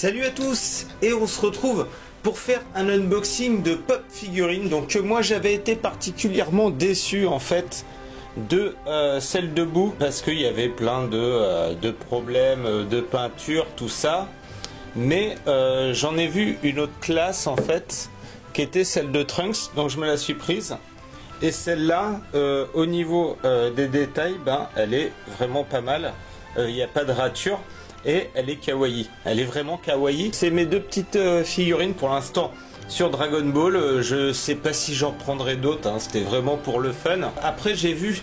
Salut à tous, et on se retrouve pour faire un unboxing de Pop Figurines. Donc moi j'avais été particulièrement déçu en fait de celle de Boo parce qu'il y avait plein de problèmes de peinture, tout ça. Mais j'en ai vu une autre classe en fait qui était celle de Trunks, donc je me la suis prise. Et celle-là, au niveau des détails, ben, elle est vraiment pas mal. Il n'y a pas de rature. Et elle est kawaii, elle est vraiment kawaii. C'est mes deux petites figurines pour l'instant sur Dragon Ball. Je sais pas si j'en prendrai d'autres, hein. C'était vraiment pour le fun. Après j'ai vu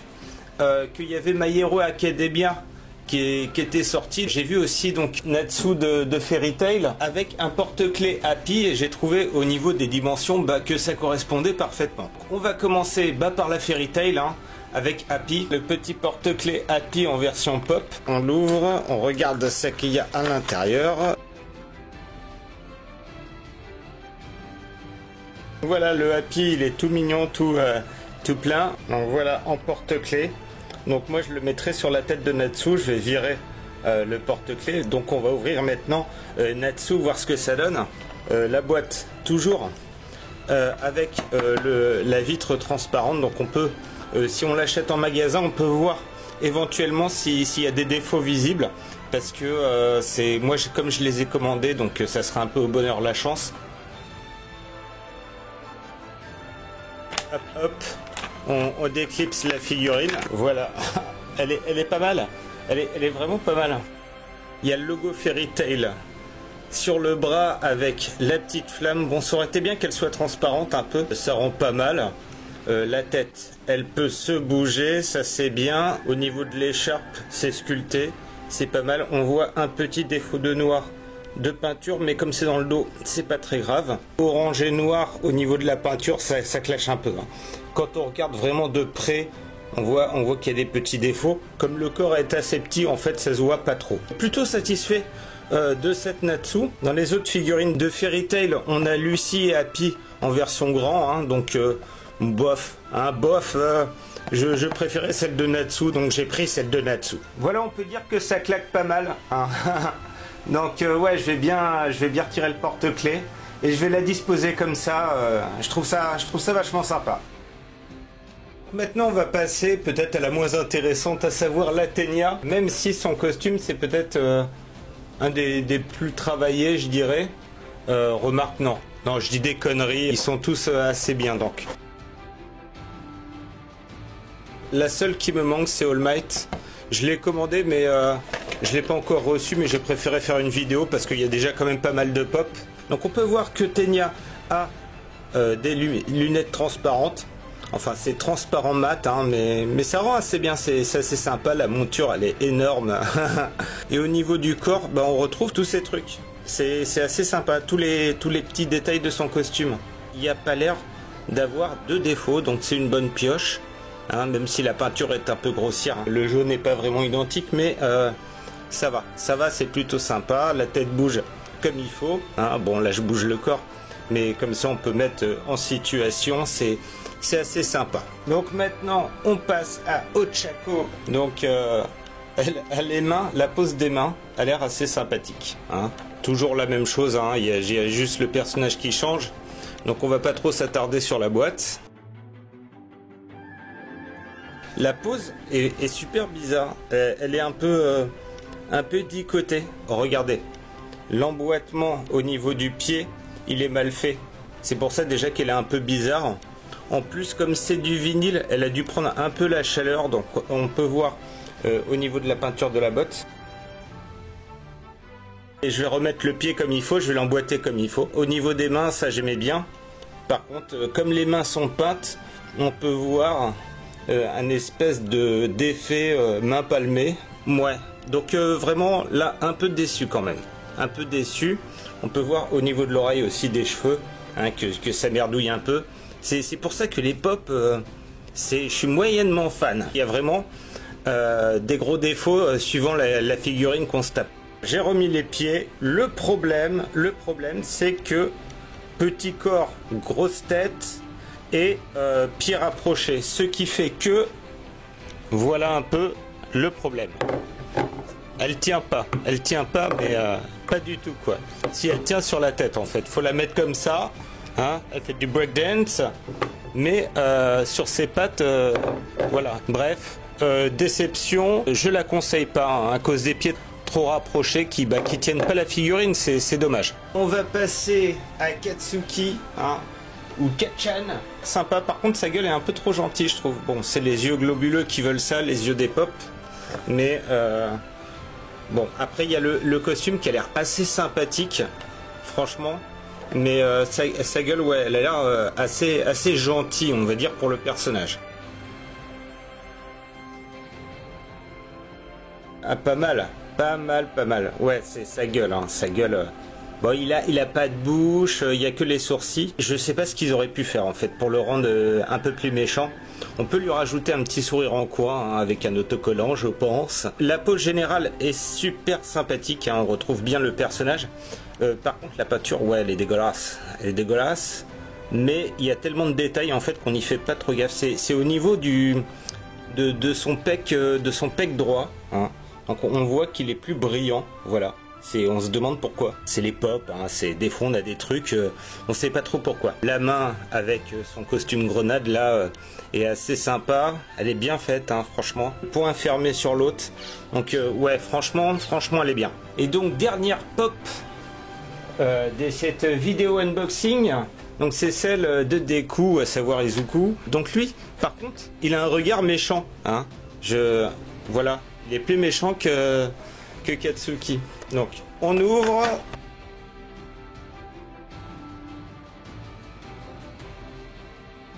qu'il y avait My Hero Academia qui était sorti. J'ai vu aussi donc Natsu de Fairy Tail avec un porte-clés Happy et j'ai trouvé au niveau des dimensions que ça correspondait parfaitement. On va commencer par la Fairy Tail, hein, avec Happy, le petit porte-clés Happy en version pop. On l'ouvre, on regarde ce qu'il y a à l'intérieur. Voilà, le Happy, il est tout mignon, tout plein. Donc voilà, en porte-clés. Donc moi je le mettrai sur la tête de Natsu, je vais virer le porte-clés. Donc on va ouvrir maintenant Natsu, voir ce que ça donne. La boîte, toujours avec la vitre transparente, donc on peut... si on l'achète en magasin, on peut voir éventuellement s'il y a des défauts visibles, parce que c'est moi comme je les ai commandés, donc ça sera un peu au bonheur la chance. Hop hop, on déclipse la figurine. Voilà, elle est pas mal. Elle est vraiment pas mal. Il y a le logo Fairy Tail sur le bras avec la petite flamme. Bon, ça aurait été bien qu'elle soit transparente un peu, ça rend pas mal. La tête, elle peut se bouger, ça c'est bien. Au niveau de l'écharpe, c'est sculpté, c'est pas mal. On voit un petit défaut de noir de peinture, mais comme c'est dans le dos, c'est pas très grave. Orange et noir au niveau de la peinture, ça clash un peu, hein. Quand on regarde vraiment de près, on voit qu'il y a des petits défauts. Comme le corps est assez petit, en fait, ça se voit pas trop. Plutôt satisfait de cette Natsu. Dans les autres figurines de Fairy Tail, on a Lucy et Happy en version grand, hein, donc bof, hein, bof. Je préférais celle de Natsu, donc j'ai pris celle de Natsu. Voilà, on peut dire que ça claque pas mal, hein. Donc ouais, je vais bien retirer le porte-clés et je vais la disposer comme ça. Je trouve ça vachement sympa. Maintenant, on va passer peut-être à la moins intéressante, à savoir l'Athenia. Même si son costume, c'est peut-être un des plus travaillés, je dirais. Remarque, non, je dis des conneries. Ils sont tous assez bien, donc. La seule qui me manque, c'est All Might. Je l'ai commandé, mais je l'ai pas encore reçu, mais j'ai préféré faire une vidéo parce qu'il y a déjà quand même pas mal de pop. Donc on peut voir que Tenya a des lunettes transparentes. Enfin, c'est transparent mat, hein, mais ça rend assez bien, c'est assez sympa. La monture, elle est énorme. Et au niveau du corps, on retrouve tous ces trucs. C'est assez sympa, tous les petits détails de son costume. Il n'y a pas l'air d'avoir de défauts, donc c'est une bonne pioche. Hein, même si la peinture est un peu grossière. Le jaune n'est pas vraiment identique, mais ça va, c'est plutôt sympa. La tête bouge comme il faut. Hein, bon, là je bouge le corps, mais comme ça on peut mettre en situation, c'est assez sympa. Donc maintenant on passe à Ochako. Donc les mains, la pose des mains a l'air assez sympathique, hein. Toujours la même chose, hein. Il y a juste le personnage qui change. Donc on va pas trop s'attarder sur la boîte. La pose est super bizarre. Elle est un peu dicotée. Regardez, l'emboîtement au niveau du pied, il est mal fait. C'est pour ça déjà qu'elle est un peu bizarre. En plus, comme c'est du vinyle, elle a dû prendre un peu la chaleur, donc on peut voir au niveau de la peinture de la botte. Et je vais remettre le pied comme il faut, je vais l'emboîter comme il faut. Au niveau des mains, ça j'aimais bien. Par contre, comme les mains sont peintes, on peut voir un espèce d'effet main palmée. Ouais, donc vraiment là, un peu déçu quand même. Un peu déçu. On peut voir au niveau de l'oreille aussi des cheveux, hein, que ça merdouille un peu. C'est pour ça que les pop, je suis moyennement fan. Il y a vraiment des gros défauts suivant la figurine qu'on se tape. J'ai remis les pieds. Le problème c'est que petit corps, grosse tête et pieds rapprochés. Ce qui fait que, voilà un peu le problème. elle tient pas, mais pas du tout quoi. Si elle tient sur la tête en fait, faut la mettre comme ça, hein, elle fait du breakdance, mais sur ses pattes, voilà. Bref, déception, je la conseille pas, hein, à cause des pieds trop rapprochés qui tiennent pas la figurine, c'est dommage. On va passer à Katsuki, hein, ou Katchan. Sympa, par contre sa gueule est un peu trop gentille je trouve. Bon, c'est les yeux globuleux qui veulent ça, les yeux des pop, mais bon, après il y a le costume qui a l'air assez sympathique, franchement, mais sa gueule, ouais, elle a l'air assez gentille, on va dire, pour le personnage. Ah, pas mal. Ouais, c'est sa gueule, hein, sa gueule. Bon, il a pas de bouche, il y a que les sourcils. Je sais pas ce qu'ils auraient pu faire en fait pour le rendre un peu plus méchant. On peut lui rajouter un petit sourire en coin, hein, avec un autocollant, je pense. La pose générale est super sympathique, hein, on retrouve bien le personnage. Par contre, la peinture, ouais, elle est dégueulasse. Mais il y a tellement de détails en fait qu'on n'y fait pas trop gaffe. C'est au niveau de son pec droit, hein. Donc on voit qu'il est plus brillant, voilà. On se demande pourquoi. C'est les pop, hein, des fois on a des trucs, on sait pas trop pourquoi. La main avec son costume grenade là est assez sympa, elle est bien faite, hein, franchement. Point fermé sur l'autre, donc ouais, franchement elle est bien. Et donc dernière pop de cette vidéo unboxing, donc c'est celle de Deku, à savoir Izuku. Donc lui, par contre, il a un regard méchant, hein. Voilà, il est plus méchant que Katsuki. Donc, on ouvre.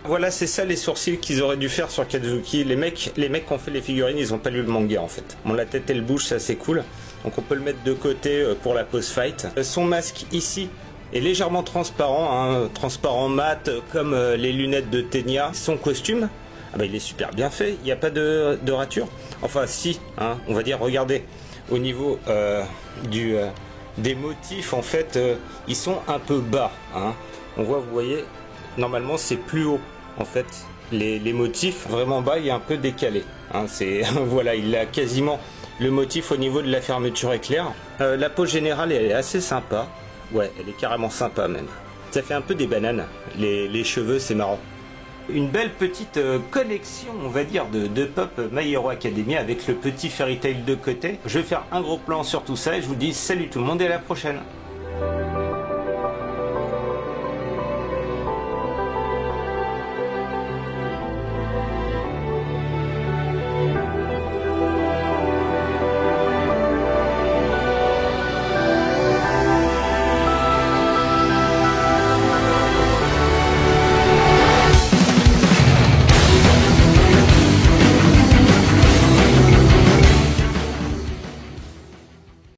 Voilà, c'est ça les sourcils qu'ils auraient dû faire sur Katsuki. Les mecs qui ont fait les figurines, ils ont pas lu le manga en fait. Bon, la tête et le bouche, ça c'est cool. Donc on peut le mettre de côté pour la pose fight. Son masque ici est légèrement transparent, hein, transparent mat comme les lunettes de Tenya. Son costume, ah bah, il est super bien fait, il n'y a pas de rature. Enfin si, hein, on va dire, regardez, au niveau des motifs en fait, ils sont un peu bas, hein. On voit, vous voyez, normalement c'est plus haut en fait. Les motifs vraiment bas, il est un peu décalé, hein, voilà, il a quasiment le motif au niveau de la fermeture éclair. La pose générale elle est assez sympa, ouais, elle est carrément sympa même. Ça fait un peu des bananes, les cheveux, c'est marrant. Une belle petite collection, on va dire, de pop My Hero Academia avec le petit Fairy Tail de côté. Je vais faire un gros plan sur tout ça et je vous dis salut tout le monde et à la prochaine.